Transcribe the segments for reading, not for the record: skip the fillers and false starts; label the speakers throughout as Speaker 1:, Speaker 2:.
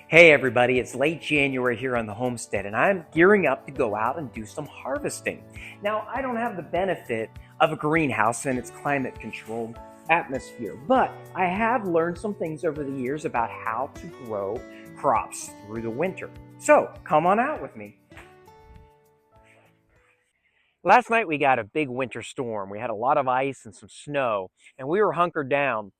Speaker 1: Hey everybody, it's late January here on the homestead and I'm gearing up to go out and do some harvesting. Now, I don't have the benefit of a greenhouse and its climate controlled atmosphere, but I have learned some things over the years about how to grow crops through the winter. So, come on out with me. Last night we got a big winter storm. We had a lot of ice and some snow, and we were hunkered down.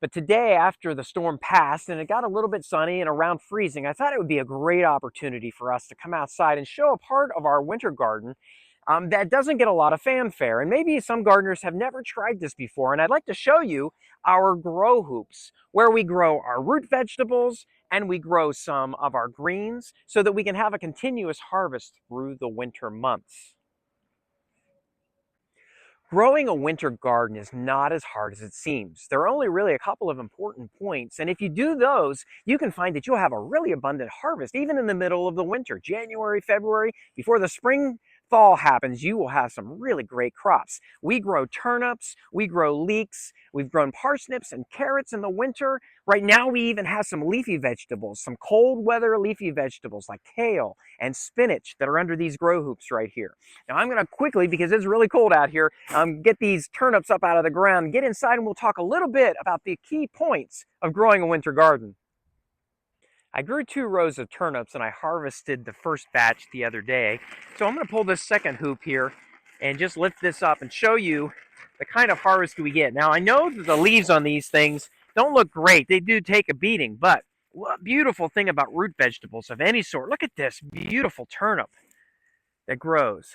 Speaker 1: But today, after the storm passed and it got a little bit sunny and around freezing, I thought it would be a great opportunity for us to come outside and show a part of our winter garden that doesn't get a lot of fanfare. And maybe some gardeners have never tried this before. And I'd like to show you our grow hoops, where we grow our root vegetables and we grow some of our greens so that we can have a continuous harvest through the winter months. Growing a winter garden is not as hard as it seems. There are only really a couple of important points, and if you do those, you can find that you'll have a really abundant harvest, even in the middle of the winter. January, February, before the spring fall happens, you will have some really great crops. We grow turnips, we grow leeks, we've grown parsnips and carrots in the winter. Right now, we even have some leafy vegetables, some cold weather leafy vegetables like kale and spinach that are under these grow hoops right here. Now I'm going to quickly, because it's really cold out here, get these turnips up out of the ground, get inside, and we'll talk a little bit about the key points of growing a winter garden. I grew 2 rows of turnips and I harvested the first batch the other day. So I'm going to pull this second hoop here and just lift this up and show you the kind of harvest we get. Now I know that the leaves on these things don't look great. They do take a beating, but what beautiful thing about root vegetables of any sort. Look at this beautiful turnip that grows.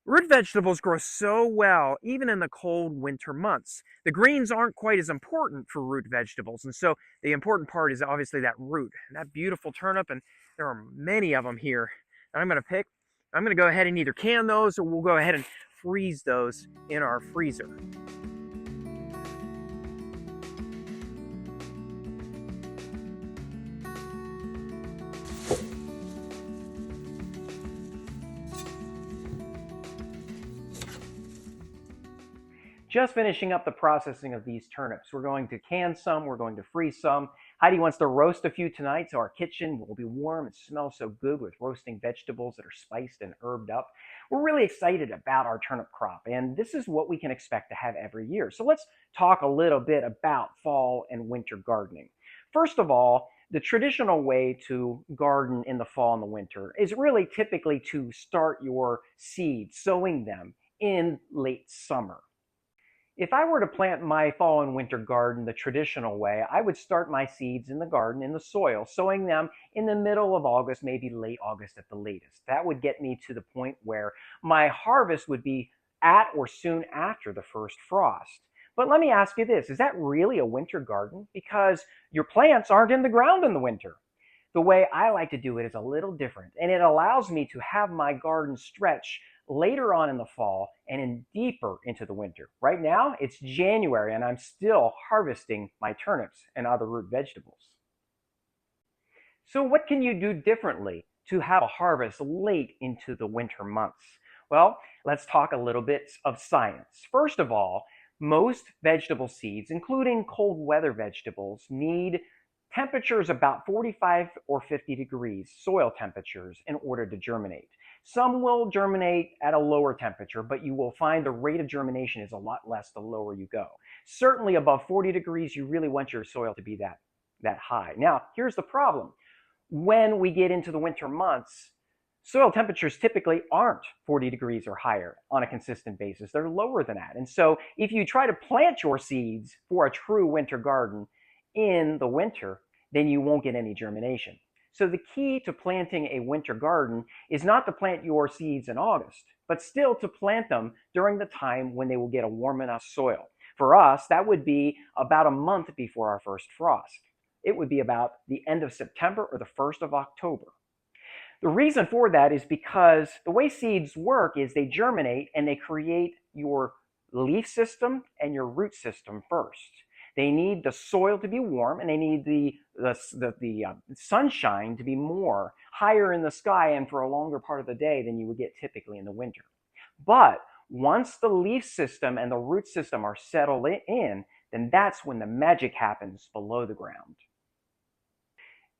Speaker 1: Root vegetables grow so well even in the cold winter months. The greens aren't quite as important for root vegetables, and so the important part is obviously that root. And that beautiful turnip, and there are many of them here that I'm going to pick. I'm going to go ahead and either can those or we'll go ahead and freeze those in our freezer. Just finishing up the processing of these turnips. We're going to can some, we're going to freeze some. Heidi wants to roast a few tonight, so our kitchen will be warm and smell so good with roasting vegetables that are spiced and herbed up. We're really excited about our turnip crop, and this is what we can expect to have every year. So let's talk a little bit about fall and winter gardening. First of all, the traditional way to garden in the fall and the winter is really typically to start your seeds, sowing them in late summer. If I were to plant my fall and winter garden the traditional way, I would start my seeds in the garden, in the soil, sowing them in the middle of August, maybe late August at the latest. That would get me to the point where my harvest would be at or soon after the first frost. But let me ask you this, is that really a winter garden? Because your plants aren't in the ground in the winter. The way I like to do it is a little different, and it allows me to have my garden stretch later on in the fall and in deeper into the winter. Right now, it's January and I'm still harvesting my turnips and other root vegetables. So what can you do differently to have a harvest late into the winter months? Well, let's talk a little bit of science. First of all, most vegetable seeds, including cold weather vegetables, need temperatures about 45 or 50 degrees, soil temperatures, in order to germinate. Some will germinate at a lower temperature, but you will find the rate of germination is a lot less the lower you go. Certainly above 40 degrees, you really want your soil to be that high. Now, here's the problem. When we get into the winter months, soil temperatures typically aren't 40 degrees or higher on a consistent basis. They're lower than that. And so if you try to plant your seeds for a true winter garden in the winter, then you won't get any germination. So the key to planting a winter garden is not to plant your seeds in August, but still to plant them during the time when they will get a warm enough soil. For us, that would be about a month before our first frost. It would be about the end of September or the 1st of October. The reason for that is because the way seeds work is they germinate and they create your leaf system and your root system first. They need the soil to be warm and they need the sunshine to be more higher in the sky and for a longer part of the day than you would get typically in the winter. But once the leaf system and the root system are settled in, then that's when the magic happens below the ground.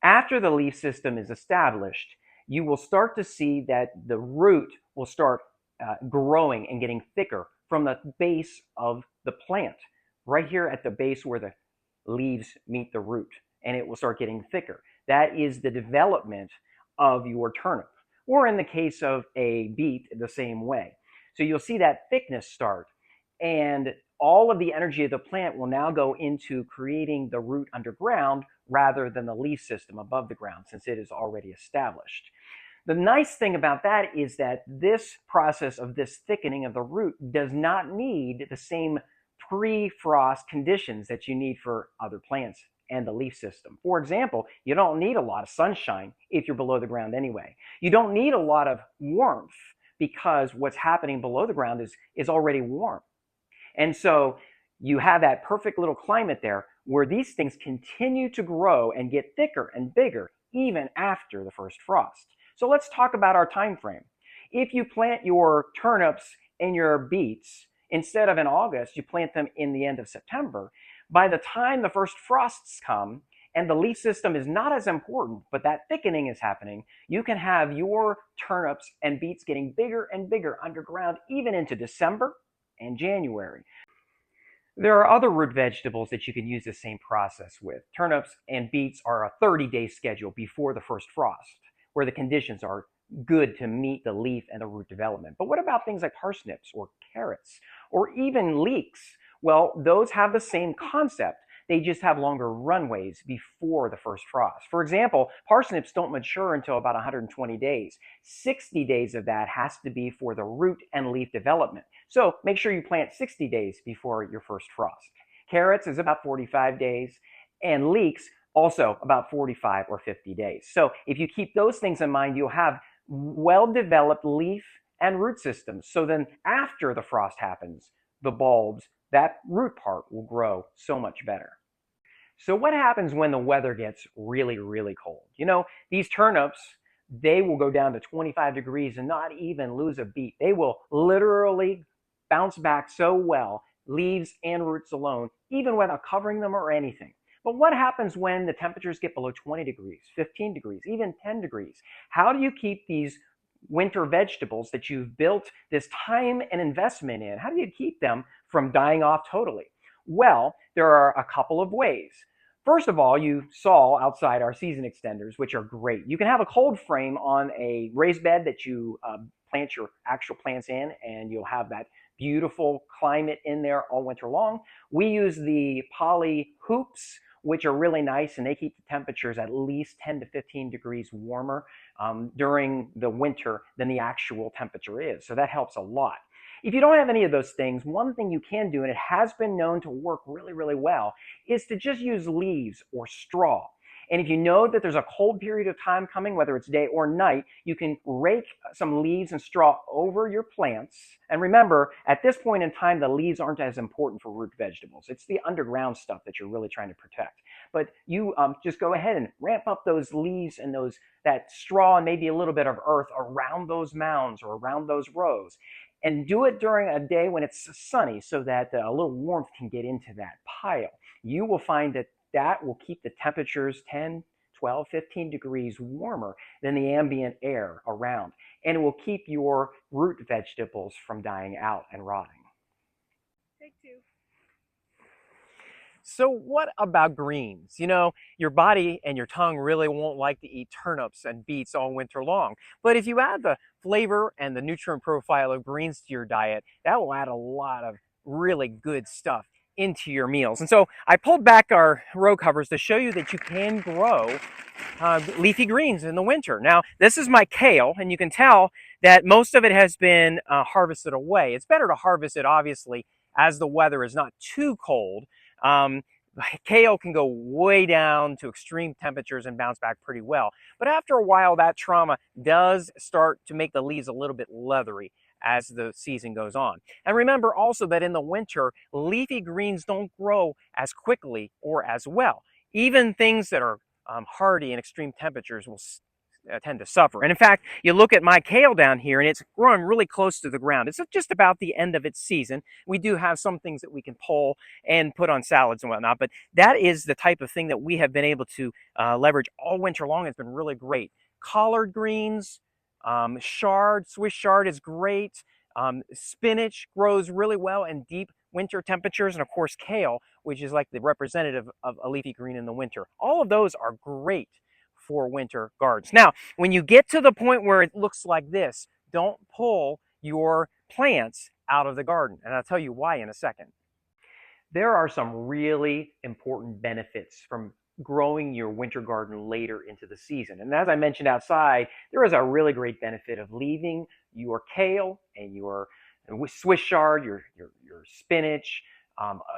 Speaker 1: After the leaf system is established, you will start to see that the root will start growing and getting thicker from the base of the plant, right here at the base where the leaves meet the root, and it will start getting thicker. That is the development of your turnip, or in the case of a beet, the same way. So you'll see that thickness start, and all of the energy of the plant will now go into creating the root underground rather than the leaf system above the ground, since it is already established. The nice thing about that is that this process of this thickening of the root does not need the same pre-frost conditions that you need for other plants and the leaf system. For example, you don't need a lot of sunshine if you're below the ground anyway. You don't need a lot of warmth because what's happening below the ground is already warm. And so you have that perfect little climate there where these things continue to grow and get thicker and bigger even after the first frost. So let's talk about our time frame. If you plant your turnips and your beets, instead of in August, you plant them in the end of September, by the time the first frosts come and the leaf system is not as important, but that thickening is happening, you can have your turnips and beets getting bigger and bigger underground even into December and January. There are other root vegetables that you can use the same process with. Turnips and beets are a 30-day schedule before the first frost, where the conditions are good to meet the leaf and the root development. But what about things like parsnips or carrots or even leeks? Well, those have the same concept. They just have longer runways before the first frost. For example, parsnips don't mature until about 120 days. 60 days of that has to be for the root and leaf development. So make sure you plant 60 days before your first frost. Carrots is about 45 days, and leeks also about 45 or 50 days. So if you keep those things in mind, you'll have well-developed leaf and root systems. So then after the frost happens, the bulbs, that root part will grow so much better. So what happens when the weather gets really, really cold? You know, these turnips, they will go down to 25 degrees and not even lose a beat. They will literally bounce back so well, leaves and roots alone, even without covering them or anything. But what happens when the temperatures get below 20 degrees, 15 degrees, even 10 degrees? How do you keep these winter vegetables that you've built this time and investment in, how do you keep them from dying off totally? Well, there are a couple of ways. First of all, you saw outside our season extenders, which are great. You can have a cold frame on a raised bed that you plant your actual plants in, and you'll have that beautiful climate in there all winter long. We use the poly hoops, which are really nice, and they keep the temperatures at least 10 to 15 degrees warmer during the winter than the actual temperature is. So that helps a lot. If you don't have any of those things, one thing you can do, and it has been known to work really, really well, is to just use leaves or straw. And if you know that there's a cold period of time coming, whether it's day or night, you can rake some leaves and straw over your plants. And remember, at this point in time, the leaves aren't as important for root vegetables. It's the underground stuff that you're really trying to protect. But you just go ahead and ramp up those leaves and that straw and maybe a little bit of earth around those mounds or around those rows. And do it during a day when it's sunny so that a little warmth can get into that pile. You will find that that will keep the temperatures 10, 12, 15 degrees warmer than the ambient air around. And it will keep your root vegetables from dying out and rotting. Take two. So what about greens? You know, your body and your tongue really won't like to eat turnips and beets all winter long. But if you add the flavor and the nutrient profile of greens to your diet, that will add a lot of really good stuff into your meals. And so I pulled back our row covers to show you that you can grow leafy greens in the winter. Now, this is my kale, and you can tell that most of it has been harvested away. It's better to harvest it, obviously, as the weather is not too cold. Kale can go way down to extreme temperatures and bounce back pretty well. But after a while, that trauma does start to make the leaves a little bit leathery as the season goes on. And remember also that in the winter, leafy greens don't grow as quickly or as well. Even things that are hardy in extreme temperatures will tend to suffer. And in fact, you look at my kale down here and it's growing really close to the ground. It's just about the end of its season. We do have some things that we can pull and put on salads and whatnot, but that is the type of thing that we have been able to leverage all winter long. It's been really great. Collard greens, chard, Swiss chard is great. Spinach grows really well in deep winter temperatures, and of course kale, which is like the representative of a leafy green in the winter. All of those are great for winter gardens. Now, when you get to the point where it looks like this, don't pull your plants out of the garden, and I'll tell you why in a second. There are some really important benefits from growing your winter garden later into the season. And as I mentioned outside, there is a really great benefit of leaving your kale and your Swiss chard, your spinach,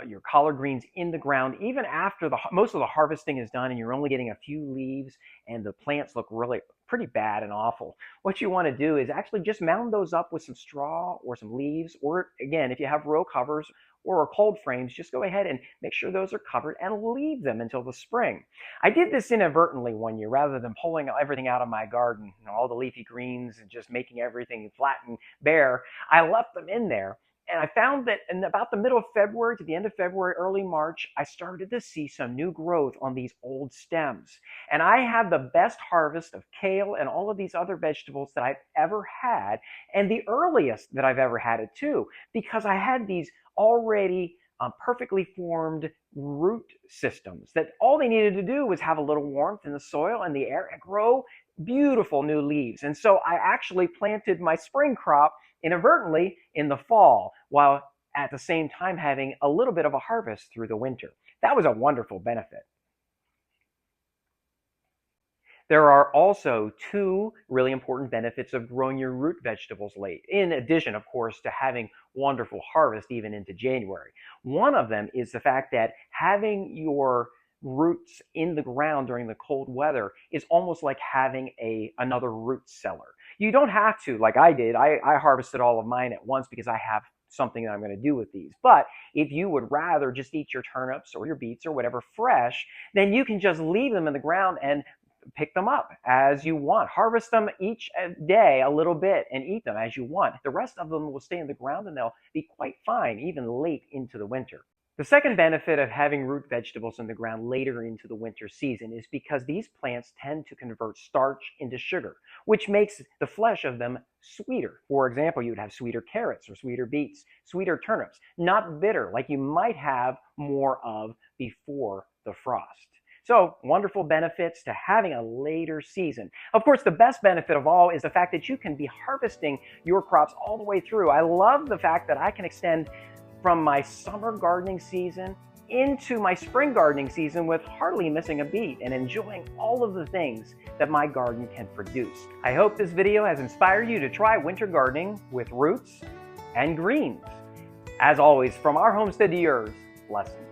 Speaker 1: your collard greens in the ground, even after most of the harvesting is done and you're only getting a few leaves and the plants look really pretty bad and awful. What you want to do is actually just mound those up with some straw or some leaves, or again, if you have row covers or cold frames, just go ahead and make sure those are covered and leave them until the spring. I did this inadvertently one year. Rather than pulling everything out of my garden, all the leafy greens and just making everything flat and bare, I left them in there. And I found that in about the middle of February to the end of February, early March, I started to see some new growth on these old stems. And I had the best harvest of kale and all of these other vegetables that I've ever had, and the earliest that I've ever had it too, because I had these already perfectly formed root systems that all they needed to do was have a little warmth in the soil and the air and grow beautiful new leaves. And so I actually planted my spring crop inadvertently in the fall, while at the same time having a little bit of a harvest through the winter. That was a wonderful benefit. There are also two really important benefits of growing your root vegetables late, in addition, of course, to having wonderful harvest even into January. One of them is the fact that having your roots in the ground during the cold weather is almost like having another root cellar. You don't have to, like I did. I harvested all of mine at once because I have something that I'm going to do with these. But if you would rather just eat your turnips or your beets or whatever fresh, then you can just leave them in the ground and pick them up as you want. Harvest them each day a little bit and eat them as you want. The rest of them will stay in the ground and they'll be quite fine even late into the winter. The second benefit of having root vegetables in the ground later into the winter season is because these plants tend to convert starch into sugar, which makes the flesh of them sweeter. For example, you would have sweeter carrots or sweeter beets, sweeter turnips, not bitter like you might have more of before the frost. So, wonderful benefits to having a later season. Of course, the best benefit of all is the fact that you can be harvesting your crops all the way through. I love the fact that I can extend from my summer gardening season into my spring gardening season with hardly missing a beat and enjoying all of the things that my garden can produce. I hope this video has inspired you to try winter gardening with roots and greens. As always, from our homestead to yours, blessings.